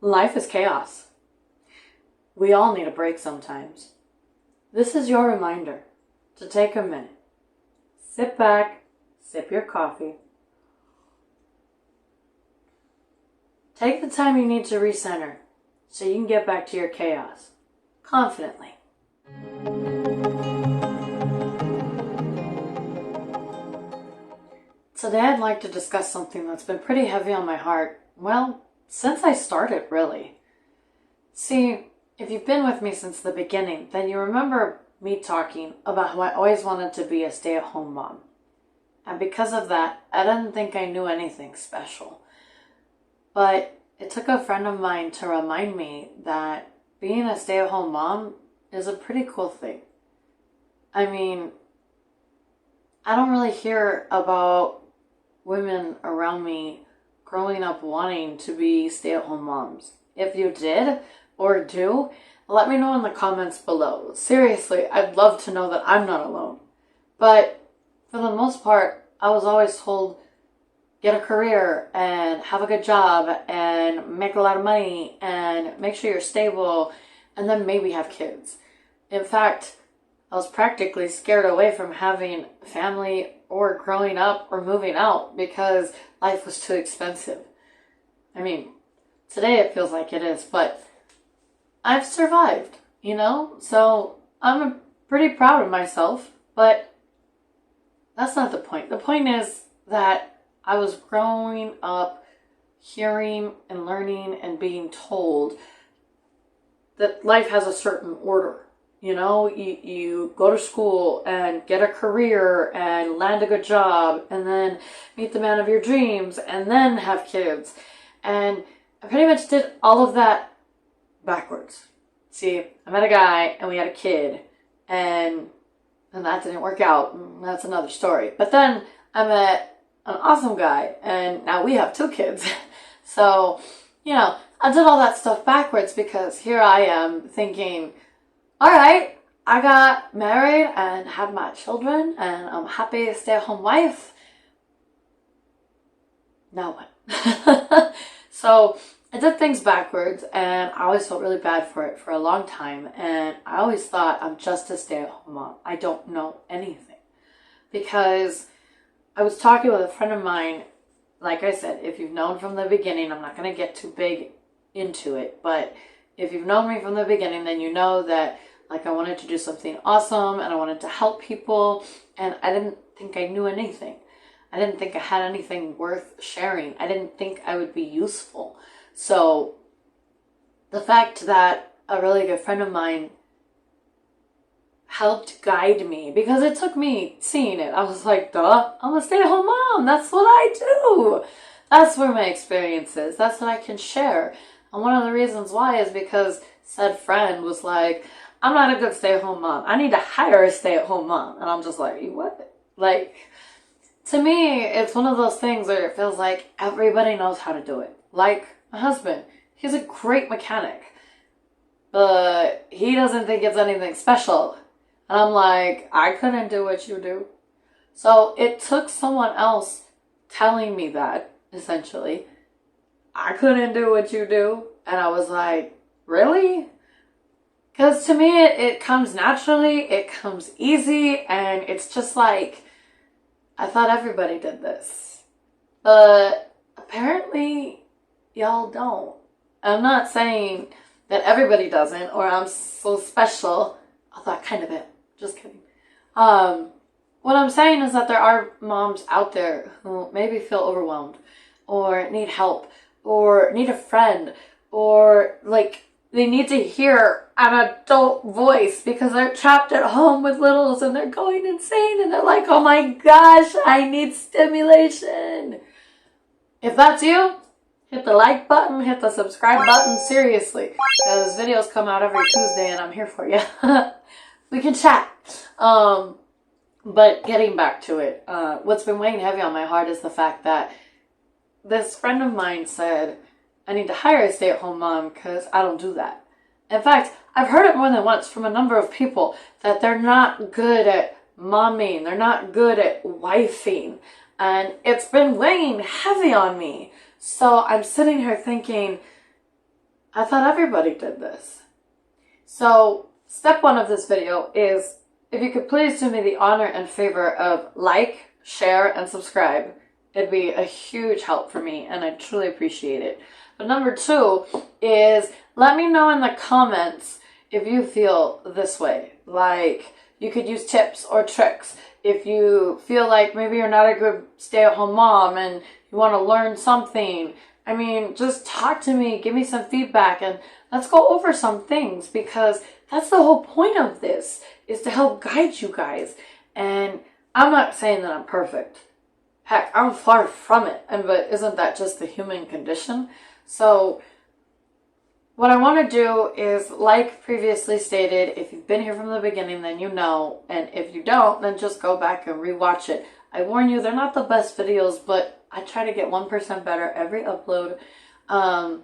Life is chaos. We all need a break sometimes. This is your reminder to take a minute. Sit back, sip your coffee. Take the time you need to recenter so you can get back to your chaos confidently. Today I'd like to discuss something that's been pretty heavy on my heart, well, since I started, really. See, if you've been with me since the beginning, then you remember me talking about how I always wanted to be a stay-at-home mom. And because of that, I didn't think I knew anything special. But it took a friend of mine to remind me that being a stay-at-home mom is a pretty cool thing. I mean, I don't really hear about women around me growing up wanting to be stay-at-home moms. If you did or do, let me know in the comments below. Seriously, I'd love to know that I'm not alone. But for the most part, I was always told, get a career and have a good job and make a lot of money and make sure you're stable and then maybe have kids. In fact, I was practically scared away from having family or growing up or moving out because life was too expensive. I mean, today it feels like it is, but I've survived, So I'm pretty proud of myself, but that's not the point. The point is that I was growing up hearing and learning and being told that life has a certain order. You go to school and get a career and land a good job and then meet the man of your dreams and then have kids. And I pretty much did all of that backwards. See, I met a guy and we had a kid and that didn't work out. That's another story. But then I met an awesome guy and now we have 2 kids. So, I did all that stuff backwards because here I am thinking, all right, I got married and had my children and I'm happy to stay-at-home wife. Now what? So I did things backwards and I always felt really bad for it for a long time. And I always thought I'm just a stay-at-home mom. I don't know anything. Because I was talking with a friend of mine, like I said, if you've known from the beginning, I'm not going to get too big into it, but if you've known me from the beginning, then you know that I wanted to do something awesome and I wanted to help people and I didn't think I knew anything. I didn't think I had anything worth sharing. I didn't think I would be useful. So the fact that a really good friend of mine helped guide me, because it took me seeing it. I was like, duh, I'm a stay-at-home mom. That's what I do. That's where my experience is. That's what I can share. And one of the reasons why is because said friend was like, I'm not a good stay-at-home mom. I need to hire a stay-at-home mom. And I'm just like, what? To me, it's one of those things where it feels like everybody knows how to do it. Like my husband, he's a great mechanic, but he doesn't think it's anything special. And I'm like, I couldn't do what you do. So it took someone else telling me that, essentially. I couldn't do what you do. And I was like, really? Because to me, it comes naturally, it comes easy, and it's just like, I thought everybody did this. But apparently, y'all don't. I'm not saying that everybody doesn't, or I'm so special, although I kind of am. Just kidding. What I'm saying is that there are moms out there who maybe feel overwhelmed, or need help, or need a friend, or they need to hear an adult voice because they're trapped at home with littles and they're going insane and they're like, oh my gosh, I need stimulation. If that's you, hit the like button, hit the subscribe button, seriously. Because videos come out every Tuesday and I'm here for you. We can chat. But getting back to it, what's been weighing heavy on my heart is the fact that this friend of mine said, I need to hire a stay-at-home mom because I don't do that. In fact, I've heard it more than once from a number of people that they're not good at momming. They're not good at wifing. And it's been weighing heavy on me. So I'm sitting here thinking, I thought everybody did this. So step one of this video is, if you could please do me the honor and favor of like, share, and subscribe. It'd be a huge help for me, and I truly appreciate it. But number two is, let me know in the comments if you feel this way. Like, you could use tips or tricks. If you feel like maybe you're not a good stay-at-home mom and you want to learn something, I mean, just talk to me, give me some feedback, and let's go over some things, because that's the whole point of this, is to help guide you guys. And I'm not saying that I'm perfect. Heck, I'm far from it. But isn't that just the human condition? So what I want to do is, like previously stated, if you've been here from the beginning, then you know. And if you don't, then just go back and rewatch it. I warn you, they're not the best videos, but I try to get 1% better every upload. But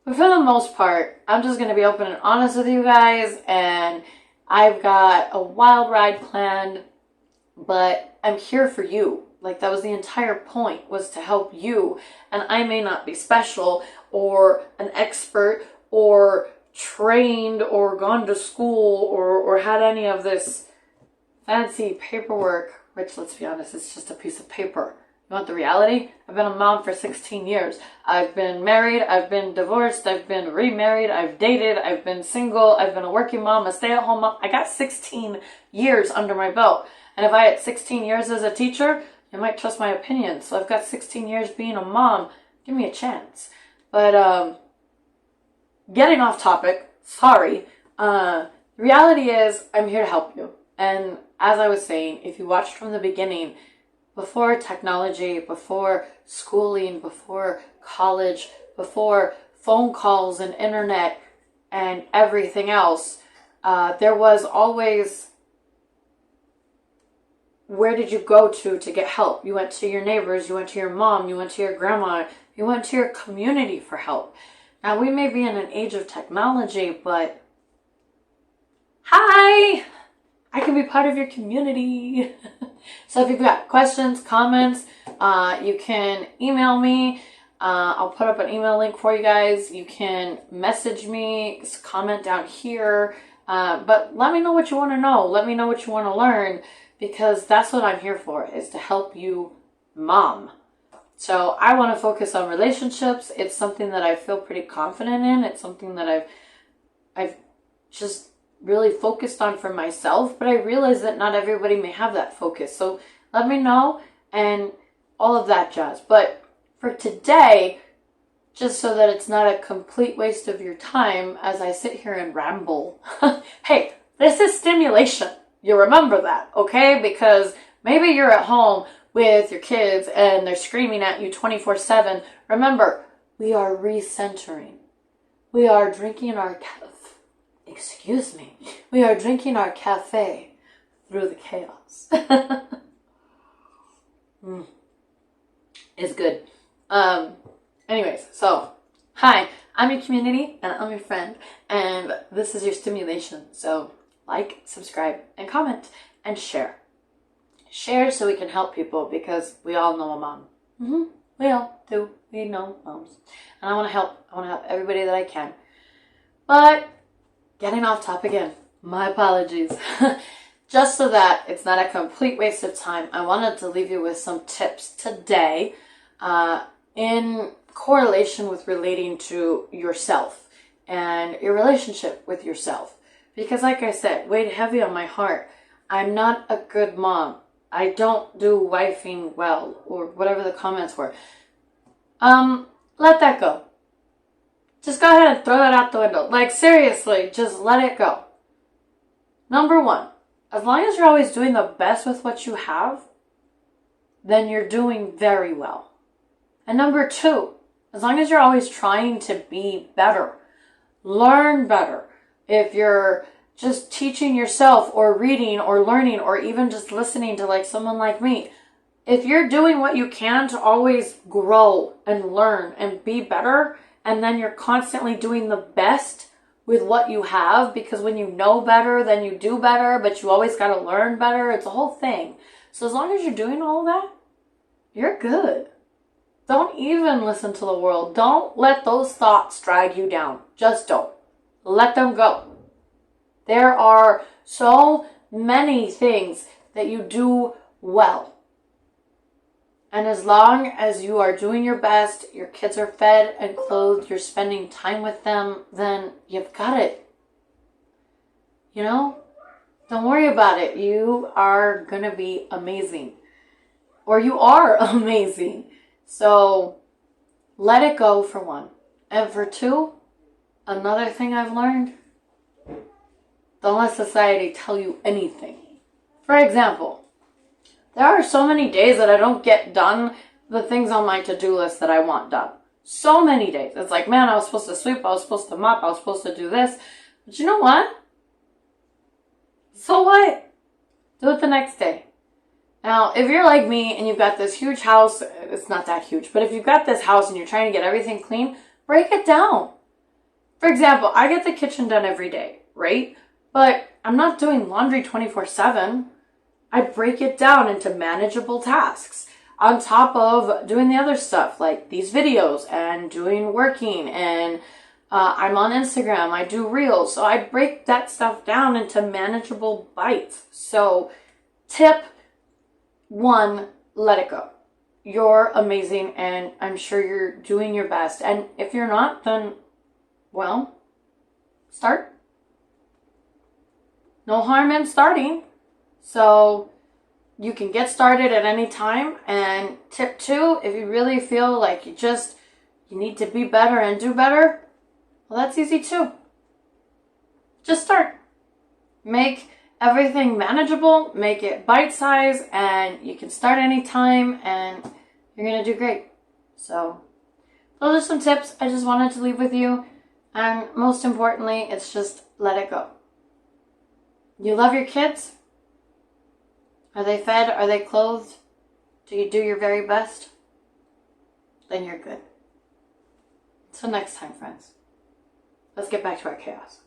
for the most part, I'm just going to be open and honest with you guys. And I've got a wild ride planned, but I'm here for you. Like, that was the entire point, was to help you. And I may not be special or an expert or trained or gone to school or had any of this fancy paperwork, which, let's be honest, it's just a piece of paper. You want the reality? I've been a mom for 16 years. I've been married, I've been divorced, I've been remarried, I've dated, I've been single, I've been a working mom, a stay-at-home mom. I got 16 years under my belt. And if I had 16 years as a teacher, you might trust my opinion. So I've got 16 years being a mom. Give me a chance. But getting off topic, sorry. The reality is, I'm here to help you. And as I was saying, if you watched from the beginning, before technology, before schooling, before college, before phone calls and internet and everything else, there was always, where did you go to get help? You went to your neighbors, you went to your mom, you went to your grandma, you went to your community for help. Now, we may be in an age of technology, but hi! I can be part of your community. So if you've got questions, comments, you can email me. I'll put up an email link for you guys. You can message me, comment down here. But let me know what you want to know. Let me know what you want to learn, because that's what I'm here for, is to help you mom. So I want to focus on relationships. It's something that I feel pretty confident in. It's something that I've just really focused on for myself, but I realize that not everybody may have that focus. So let me know and all of that jazz. But for today, just so that it's not a complete waste of your time as I sit here and ramble, hey, this is stimulation. You remember that, okay? Because maybe you're at home with your kids and they're screaming at you 24/7. Remember, we are recentering. We are drinking our we are drinking our cafe through the chaos. It's good. Anyways, so, hi, I'm your community and I'm your friend, and this is your stimulation. So, like, subscribe, and comment, and share. Share so we can help people, because we all know a mom. We all do. We know moms. And I want to help. I want to help everybody that I can. But getting off topic again, my apologies. Just so that it's not a complete waste of time, I wanted to leave you with some tips today in correlation with relating to yourself and your relationship with yourself. Because like I said, weighed heavy on my heart, I'm not a good mom. I don't do wifing well, or whatever the comments were. Let that go. Just go ahead and throw that out the window. Like, seriously, just let it go. Number one, as long as you're always doing the best with what you have, then you're doing very well. And number two, as long as you're always trying to be better, learn better. If you're just teaching yourself or reading or learning or even just listening to like someone like me, if you're doing what you can to always grow and learn and be better, and then you're constantly doing the best with what you have, because when you know better, then you do better, but you always got to learn better. It's a whole thing. So as long as you're doing all of that, you're good. Don't Don't even listen to the world. Don't let those thoughts drag you down. Just don't. Let them go. There are so many things that you do well. And as long as you are doing your best, your kids are fed and clothed, you're spending time with them, then you've got it. You know? Don't worry about it. You are going to be amazing. Or you are amazing. So let it go for one. And for two, another thing I've learned, don't let society tell you anything. For example, there are so many days that I don't get done the things on my to-do list that I want done. So many days. It's like, man, I was supposed to sweep, I was supposed to mop, I was supposed to do this. But you know what? So what? Do it the next day. Now, if you're like me and you've got this huge house, it's not that huge, but if you've got this house and you're trying to get everything clean, break it down. For example, I get the kitchen done every day, right? But I'm not doing laundry 24/7. I break it down into manageable tasks on top of doing the other stuff like these videos and doing working and I'm on Instagram, I do reels. So I break that stuff down into manageable bites. So tip one, let it go. You're amazing and I'm sure you're doing your best. And if you're not, then, well, start. No harm in starting. So you can get started at any time. And tip two, if you really feel like you need to be better and do better, well, that's easy too. Just start. Make everything manageable, make it bite-sized, and you can start anytime, and you're going to do great. So those are some tips I just wanted to leave with you. And most importantly, it's just let it go. You love your kids? Are they fed? Are they clothed? Do you do your very best? Then you're good. Until next time, friends. Let's get back to our chaos.